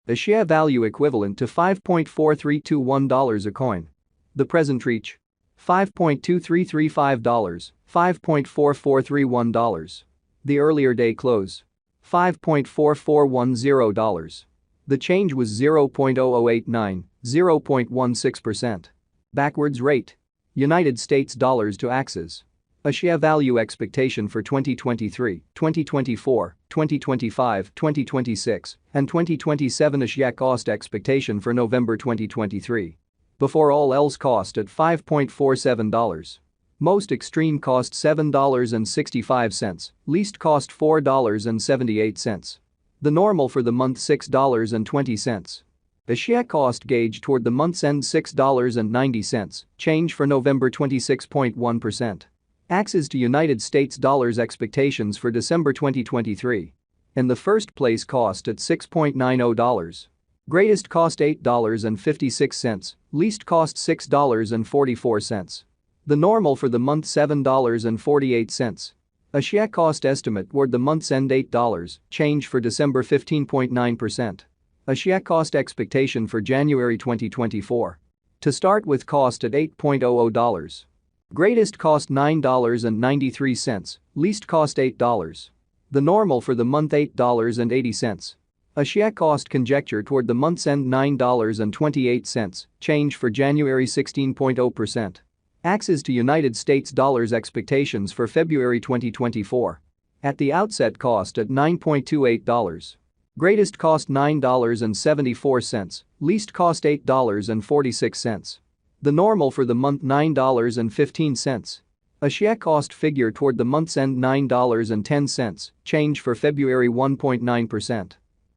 A share value equivalent to $5.4321 a coin. The present reach: $5.2335, $5.4431. The earlier day close: $5.4410. The change was 0.0089, 0.16%. Backwards rate: United States dollars to Axes. A share value expectation for 2023, 2024, 2025, 2026, and 2027. A share cost expectation for November 2023. Before all else cost at $5.47. Most extreme cost $7.65, least cost $4.78. The normal for the month $6.20. A share cost gauge toward the month's end $6.90, change for November 26.1%. Axes to United States dollars expectations for December 2023. In the first place cost at $6.90. Greatest cost $8.56, least cost $6.44. The normal for the month $7.48. A share cost estimate toward the month's end $8, change for December 15.9%. A share cost expectation for January 2024. To start with cost at $8.00. Greatest cost $9.93, least cost $8. The normal for the month $8.80. A share cost conjecture toward the month's end $9.28, change for January 16.0%. Axes to United States dollars expectations for February 2024. At the outset cost at $9.28. Greatest cost $9.74, least cost $8.46. The normal for the month $9.15. A share cost figure toward the month's end $9.10, change for February 1.9%.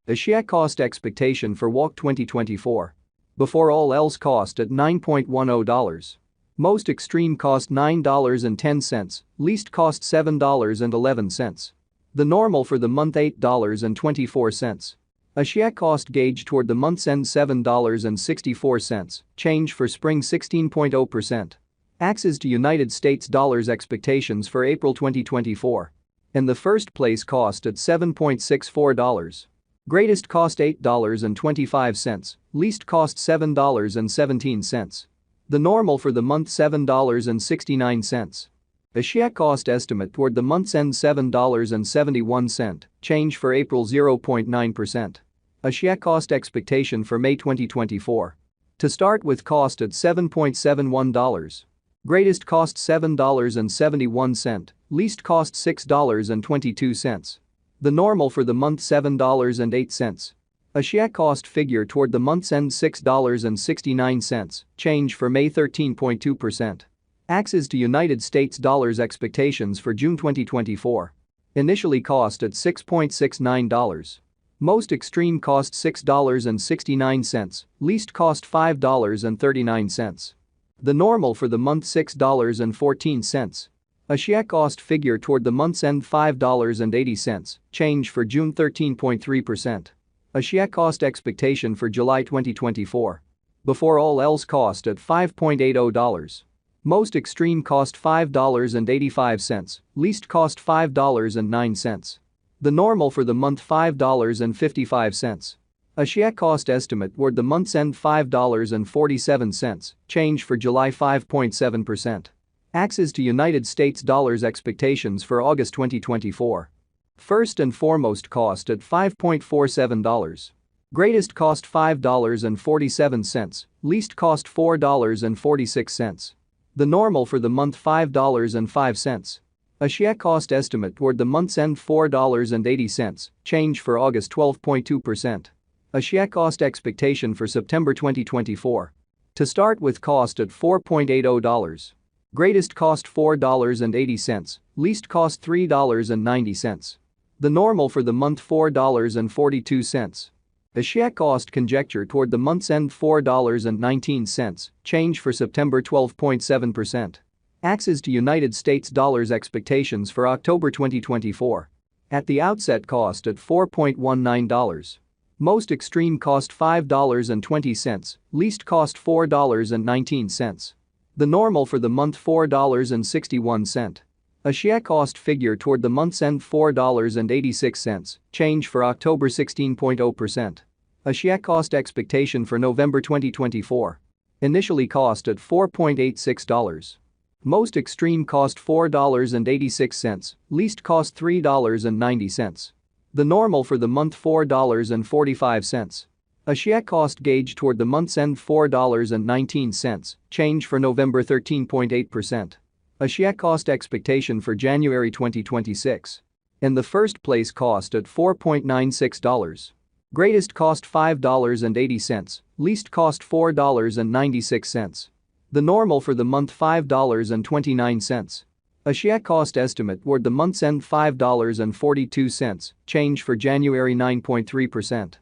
A share cost expectation for WAC 2024. Before all else cost at $9.10. Most extreme cost $9.10, least cost $7.11. The normal for the month $8.24. A share cost gauge toward the month's end $7.64, change for spring 16.0%. Axes to United States dollars expectations for April 2024. In the first place cost at $7.64. Greatest cost $8.25, least cost $7.17. The normal for the month $7.69. A share cost estimate toward the month's end $7.71, change for April 0.9%. A share cost expectation for May 2024. To start with cost at $7.71. Greatest cost $7.71, least cost $6.22. The normal for the month $7.08. A share cost figure toward the month's end $6.69, change for May 13.2%. Axes to United States dollars expectations for June 2024. Initially cost at $6.69. Most extreme cost $6.69, least cost $5.39. The normal for the month $6.14. A share cost figure toward the month's end $5.80, change for June 13.3%. A share cost expectation for July 2024. Before all else cost at $5.80. Most extreme cost $5.85, least cost $5.09. The normal for the month $5.55. A share cost estimate toward the month's end $5.47, change for July 5.7%. Axes to United States dollars expectations for August 2024. First and foremost cost at $5.47. Greatest cost $5.47, least cost $4.46. The normal for the month $5.05. A share cost estimate toward the month's end $4.80, change for August 12.2%. A share cost expectation for September 2024. To start with cost at $4.80. Greatest cost $4.80, least cost $3.90. The normal for the month $4.42. A share cost conjecture toward the month's end $4.19, change for September 12.7%. Axes to United States dollars expectations for October 2024. At the outset cost at $4.19. Most extreme cost $5.20, least cost $4.19. The normal for the month $4.61. A share cost figure toward the month's end $4.86, change for October 16.0%. Axie cost expectation for November 2024. Initially cost at $4.86. Most extreme cost $4.86, least cost $3.90. The normal for the month $4.45. Axie cost gauge toward the month's end $4.19, change for November 13.8%. Axie cost expectation for January 2026. In the first place cost at $4.96. Greatest cost $5.80, least cost $4.96. The normal for the month $5.29. Axie cost estimate toward the month's end $5.42, change for January 9.3%.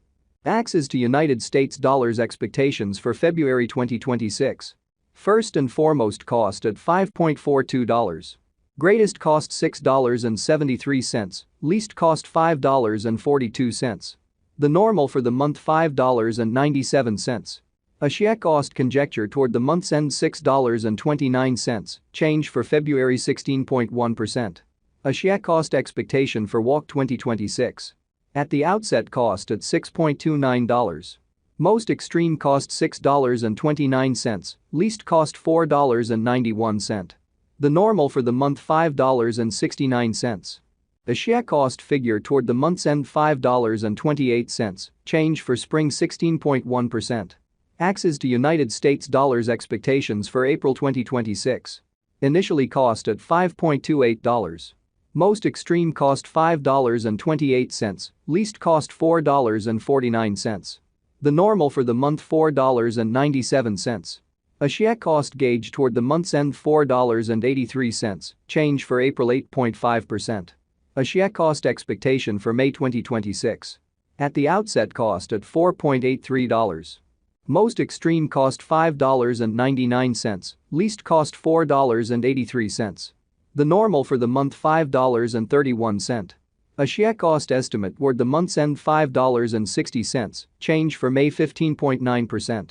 Axes to United States dollars expectations for February 2026. First and foremost cost at $5.42. Greatest cost $6.73, least cost $5.42. The normal for the month $5.97. Axie cost conjecture toward the month's end $6.29, change for February 16.1%. Axie cost expectation for WAC 2026. At the outset cost at $6.29. Most extreme cost $6.29, least cost $4.91. The normal for the month $5.69. Axie cost figure toward the month's end $5.28, change for spring 16.1%. Axes to United States dollars expectations for April 2026. Initially cost at $5.28. Most extreme cost $5.28, least cost $4.49. The normal for the month $4.97. Axie cost gauge toward the month's end $4.83, change for April 8.5%. Axie cost expectation for May 2026. At the outset cost at $4.83. Most extreme cost $5.99, least cost $4.83. The normal for the month $5.31. Axie cost estimate toward the month's end $5.60, change for May 15.9%.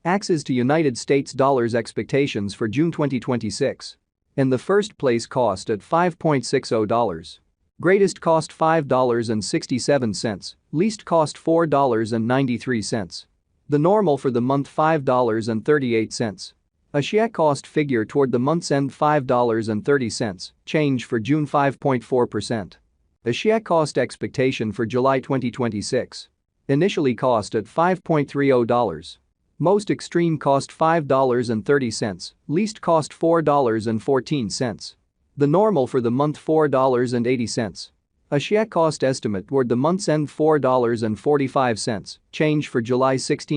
Axes to United States dollars expectations for June 2026. In the first place cost at $5.60. Greatest cost $5.67, least cost $4.93. The normal for the month $5.38. Axie cost figure toward the month's end $5.30, change for June 5.4%. Axie cost expectation for July 2026. Initially cost at $5.30. Most extreme cost $5.30, least cost $4.14. The normal for the month $4.80. Axie cost estimate toward the month's end $4.45, change for July 16.